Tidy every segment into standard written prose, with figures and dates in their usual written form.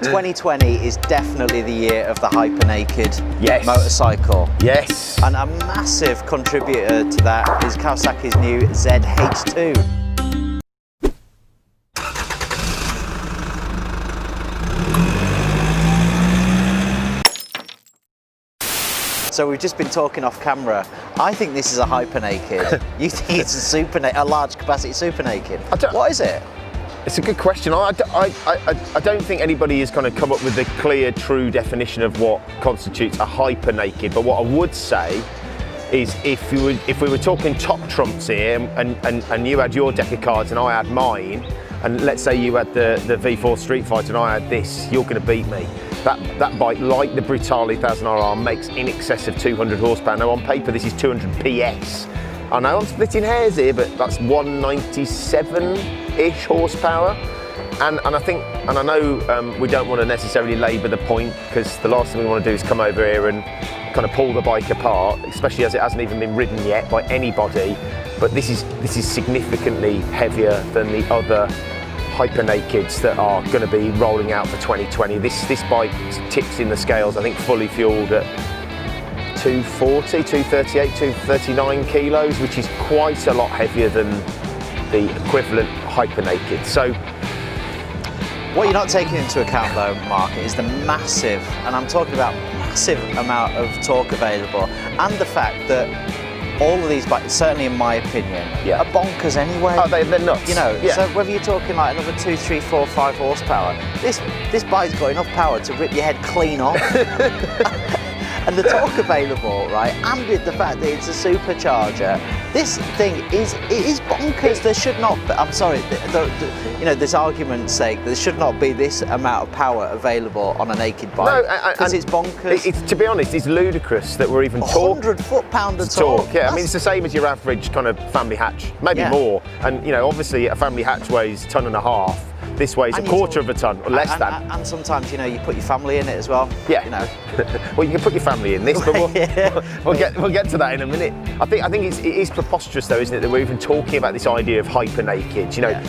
2020 is definitely the year of the hyper-naked motorcycle. Yes. And a massive contributor to that is Kawasaki's new ZH2. So we've just been talking off camera. I think this is a hyper naked. You think it's a large capacity super naked? What is it? It's a good question. I don't think anybody has kind of come up with a clear, true definition of what constitutes a hyper naked. But what I would say is, if we were talking top trumps here, and you had your deck of cards and I had mine, and let's say you had the V4 Street Fighter and I had this, you're going to beat me. That bike, like the Brutale 1000RR, makes in excess of 200 horsepower. Now on paper this is 200 PS. I know I'm splitting hairs here, but that's 197-ish horsepower. And I think, and I know we don't want to necessarily labour the point, because the last thing we want to do is come over here and kind of pull the bike apart, especially as it hasn't even been ridden yet by anybody. But this is significantly heavier than the other hyper nakeds that are going to be rolling out for 2020. This bike tips in the scales, I think, fully fueled at 240, 238, 239 kilos, which is quite a lot heavier than the equivalent hyper naked. So what you're not taking into account though, Mark, is the massive, and I'm talking about massive amount of torque available, and the fact that all of these bikes, certainly in my opinion, are bonkers anyway. Oh, they're nuts. You know, so whether you're talking like another 2, 3, 4, 5 horsepower, this bike's got enough power to rip your head clean off. And the torque available, right, and with the fact that it's a supercharger, this thing is bonkers. There should not be, I'm sorry, you know, this argument's sake, there should not be this amount of power available on a naked bike, because it's bonkers. To be honest, it's ludicrous that we're even talking 100 foot-pound of torque. Yeah, I mean, it's the same as your average kind of family hatch, maybe more. And you know, obviously a family hatch weighs 1.5 tons. This weighs a quarter of a ton, or less than. And sometimes, you know, you put your family in it as well. Yeah. You know. Well, you can put your family in this, but we'll get to that in a minute. I think it is preposterous, though, isn't it, that we're even talking about this idea of hyper naked. You know,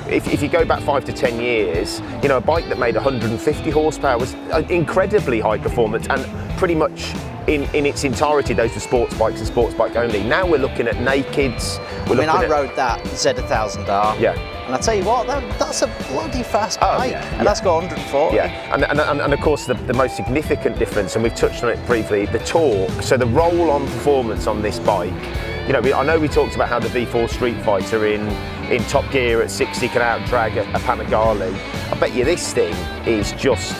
if you go back 5 to 10 years, you know, a bike that made 150 horsepower was incredibly high performance, and pretty much in its entirety those were sports bikes and sports bike only. Now we're looking at nakeds. I rode that Z1000R. Yeah. And I tell you what, that's a bloody fast bike, and that's got 140. Yeah, and of course the most significant difference, and we've touched on it briefly, the torque. So the roll-on performance on this bike. You know, I know we talked about how the V4 Street Fighter in top gear at 60 can out-drag a Panigale. I bet you this thing is just.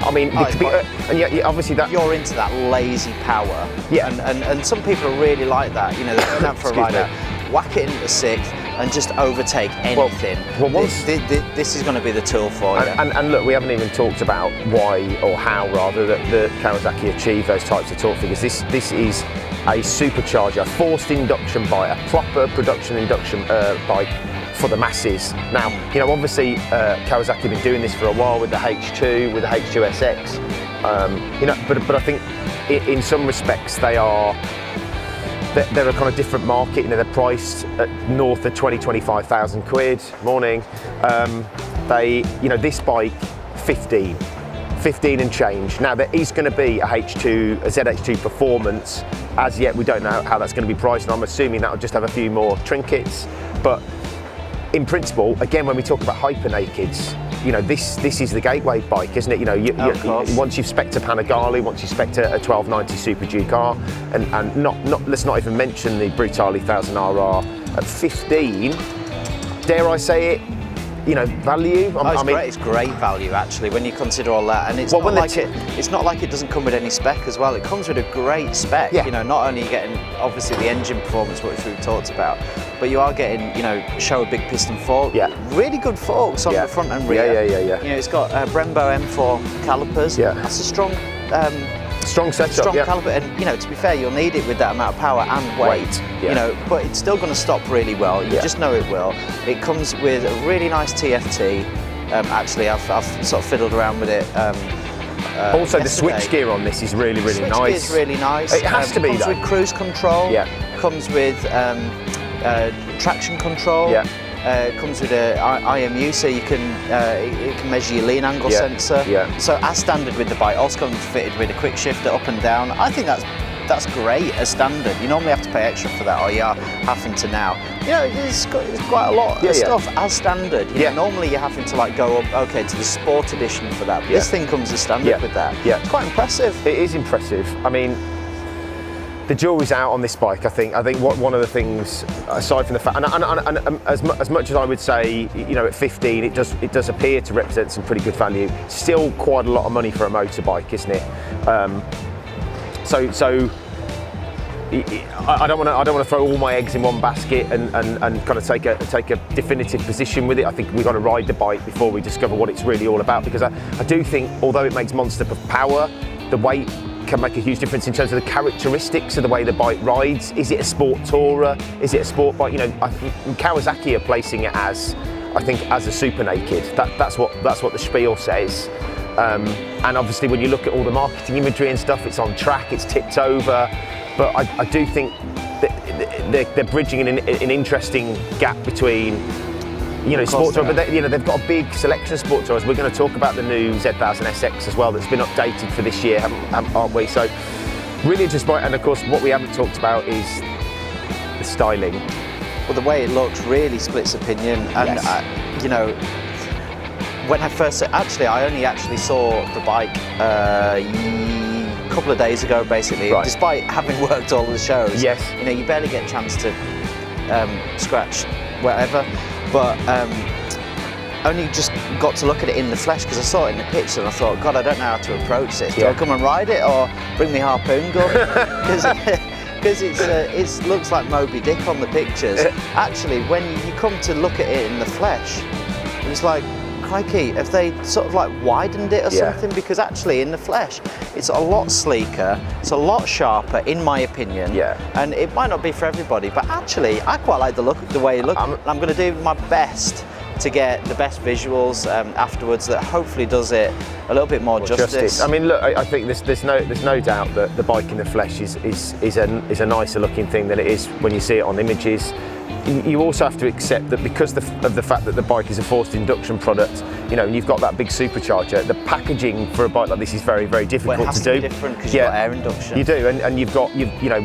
I mean, and yet obviously that you're into that lazy power. Yeah, and some people are really like that. You know, they're going out for a ride out, whack it into sixth, and just overtake anything. Well, this is going to be the tool for you. And look, we haven't even talked about why, or how rather, that the Kawasaki achieve those types of torque figures. This is a supercharger, a forced induction bike, a proper production induction bike for the masses. Now, you know, obviously Kawasaki have been doing this for a while with the H2, with the H2 SX. You know, but I think in some respects they're a kind of different market. You know, they're priced at north of 20-25,000 quid. Morning. You know, this bike 15 and change. Now there is going to be a ZH2 performance. As yet, we don't know how that's going to be priced, and I'm assuming that'll just have a few more trinkets. But in principle, again, when we talk about hyper nakeds, you know, this is the gateway bike, isn't it? You know, once you've spec'd a Panigale, once you've spec'd a 1290 Super Duke R, and let's not even mention the Brutale 1000RR at 15. Dare I say it? You know, value. It's great value actually when you consider all that, and it's not like it doesn't come with any spec as well. It comes with a great spec. You know, not only are you getting obviously the engine performance, which we've talked about, but you are getting, you know, show a big piston fork. Really good forks on the front and rear. You know, it's got Brembo M4 calipers. That's a strong setup, caliper, and you know, to be fair, you'll need it with that amount of power and weight. You know, but it's still going to stop really well. You just know it will. It comes with a really nice TFT. Actually, I've sort of fiddled around with it. Also, the switch gear on this is really nice. Switch gear is really nice. It has to be. Comes with cruise control. Comes with traction control. It comes with a IMU, so you can it can measure your lean angle sensor. Yeah. So as standard with the bike, also comes fitted with a quick shifter up and down. I think that's great as standard. You normally have to pay extra for that, or you are having to now. You know, it's quite a lot of stuff as standard. You know, normally you're having to like go up, okay, to the Sport Edition for that. But this thing comes as standard with that. Yeah. It's quite impressive. It is impressive. I mean, the jury's out on this bike. I think one of the things, aside from the fact, and as much as I would say, you know, at 15, it does appear to represent some pretty good value. Still quite a lot of money for a motorbike, isn't it? So I don't want to throw all my eggs in one basket and kind of take a definitive position with it. I think we've got to ride the bike before we discover what it's really all about, because I do think, although it makes monster power, the weight can make a huge difference in terms of the characteristics of the way the bike rides. Is it a sport tourer? Is it a sport bike? You know, Kawasaki are placing it as, I think, as a super naked. That's what the spiel says. And obviously, when you look at all the marketing imagery and stuff, it's on track, it's tipped over. But I do think that they're bridging an interesting gap between, you know, sport tour, but they've got a big selection of sport tours. We're going to talk about the new Z1000 SX as well, that's been updated for this year, aren't we? So really just right. And of course, what we haven't talked about is the styling. Well, the way it looks really splits opinion, and you know, when I first I only actually saw the bike a couple of days ago, basically. Despite having worked all of the shows. Yes. You know, you barely get a chance to scratch whatever, but only just got to look at it in the flesh because I saw it in the picture and I thought, God, I don't know how to approach this. Do I come and ride it or bring me harpoon gun? Because it looks like Moby Dick on the pictures. Actually, when you come to look at it in the flesh, it's like, crikey, have they sort of like widened it or something? Because actually in the flesh, it's a lot sleeker, it's a lot sharper, in my opinion. Yeah. And it might not be for everybody, but actually, I quite like the way it looks. I'm going to do my best to get the best visuals afterwards that hopefully does it a little bit more justice. I mean, look, I think there's no doubt that the bike in the flesh is a nicer looking thing than it is when you see it on images. You also have to accept that because of the fact that the bike is a forced induction product, you know, and you've got that big supercharger, the packaging for a bike like this is very, very difficult to do. It has to be different because you've got air induction. You do, and you know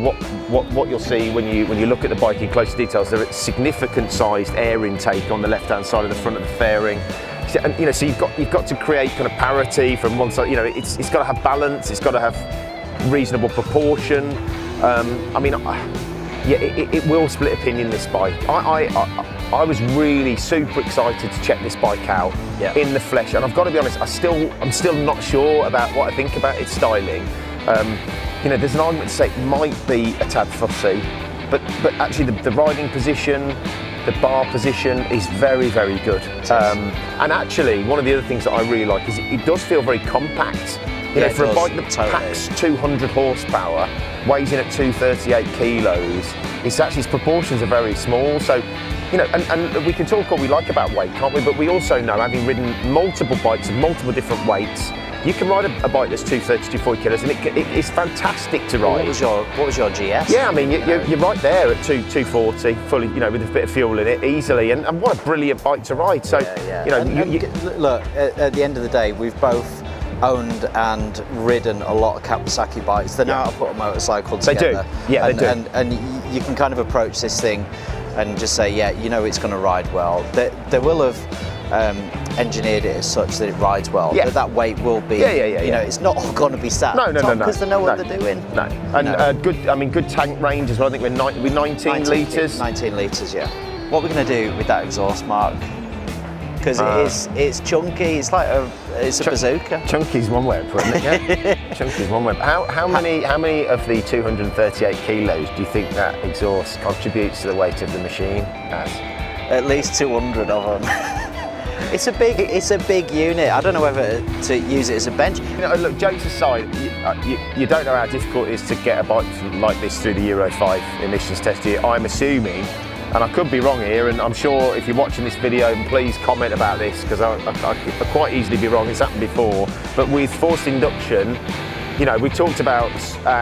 what you'll see when you look at the bike in closer details. There is significant sized air intake on the left-hand side of the front of the fairing. And you know, so you've got to create kind of parity from one side. You know, it's got to have balance. It's got to have reasonable proportion. I mean. Yeah, it will split opinion, this bike. I was really super excited to check this bike out in the flesh, and I've got to be honest, I'm still not sure about what I think about its styling. You know, there's an argument to say it might be a tad fussy, but actually the riding position, the bar position is very, very good. And actually, one of the other things that I really like is it does feel very compact. You know, for a bike that packs 200 horsepower, weighs in at 238 kilos, its proportions are very small. So, you know, and we can talk all we like about weight, can't we? But we also know, having ridden multiple bikes of multiple different weights, you can ride a bike that's 230, 240 kilos, and it's fantastic to ride. What was your GS? Yeah, I mean, you're right there at 240, fully, you know, with a bit of fuel in it, easily, and what a brilliant bike to ride. So, you know, look, at the end of the day, we've both owned and ridden a lot of Kawasaki bikes. They know how to put a motorcycle together. They do. They do. And you can kind of approach this thing and just say, yeah, you know it's going to ride well. They will have engineered it as such that it rides well. That weight will be. You know, it's not all going to be sat. No. Because they know what they're doing. No. And good tank range as well. I think we're 19 litres. 19 litres, yeah. What we're going to do with that exhaust, Mark? Because it's chunky. It's like it's a bazooka. Chunky's one way of putting it. Yeah. Chunky's one way. How many of the 238 kilos do you think that exhaust contributes to the weight of the machine as? At least 200 of them. It's a big unit. I don't know whether to use it as a bench. You know, look, jokes aside, you don't know how difficult it is to get a bike like this through the Euro 5 emissions test here. I'm assuming. And I could be wrong here, and I'm sure if you're watching this video, please comment about this, because I could quite easily be wrong. It's happened before. But with forced induction, you know, we talked about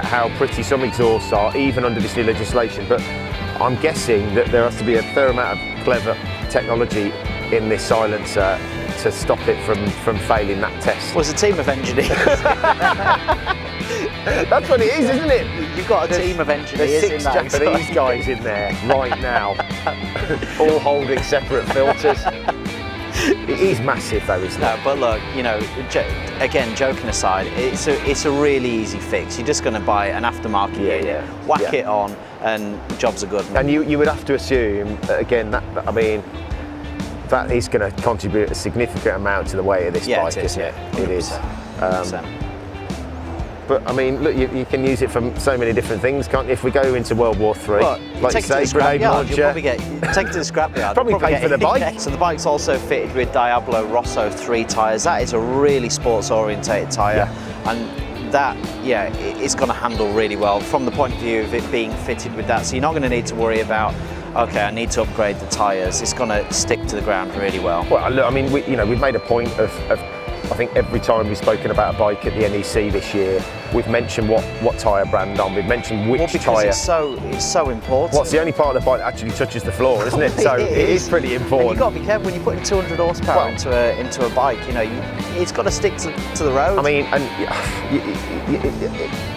how pretty some exhausts are, even under this new legislation. But I'm guessing that there has to be a fair amount of clever technology in this silencer to stop it from failing that test. Well, it's a team of engineers. That's what it is, isn't it? You've got a team of engineers There's 6 in that. Japanese guys in there right now, all holding separate filters. It is massive though, isn't it? No, but look, you know, again, joking aside, it's a really easy fix. You're just going to buy an aftermarket unit, whack it on, and jobs are good. And you would have to assume, again, I mean, that is going to contribute a significant amount to the weight of this bike, isn't it? 100%. It is. But I mean, look, you can use it for so many different things, can't you? If we go into World War III, well, like you say, grenade launcher. You'll probably take it to the scrapyard. Probably pay for the bike. So the bike's also fitted with Diablo Rosso 3 tyres. That is a really sports-orientated tyre, and that, it's going to handle really well from the point of view of it being fitted with that. So you're not going to need to worry about, okay, I need to upgrade the tyres. It's going to stick to the ground really well. Well, look, I mean, we've made a point of I think every time we've spoken about a bike at the NEC this year, we've mentioned what tyre brand on, we've mentioned which tyre. It's so important. Well, it's the only part of the bike that actually touches the floor, isn't it? So it is pretty important. And you've got to be careful when you're putting 200 horsepower into a bike, you know, it's got to stick to the road. I mean, and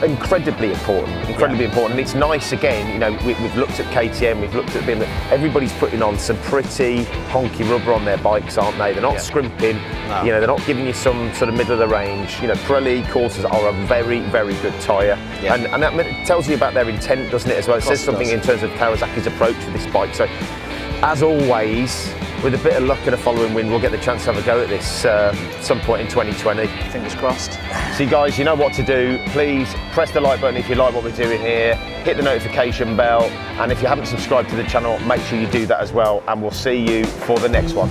incredibly important, important. It's nice, again, you know, we've looked at KTM, we've looked at BMW, everybody's putting on some pretty honky rubber on their bikes, aren't they? They're not scrimping, you know, they're not giving you some sort of middle of the range. You know, Pirelli Corsas are a very, very good tyre, and that tells you about their intent, doesn't it, as well? It says something in terms of Kawasaki's approach with this bike. So, as always, with a bit of luck and a following wind, we'll get the chance to have a go at this some point in 2020. Fingers crossed. So you guys, you know what to do. Please press the like button if you like what we're doing here. Hit the notification bell, and if you haven't subscribed to the channel, make sure you do that as well, and we'll see you for the next one.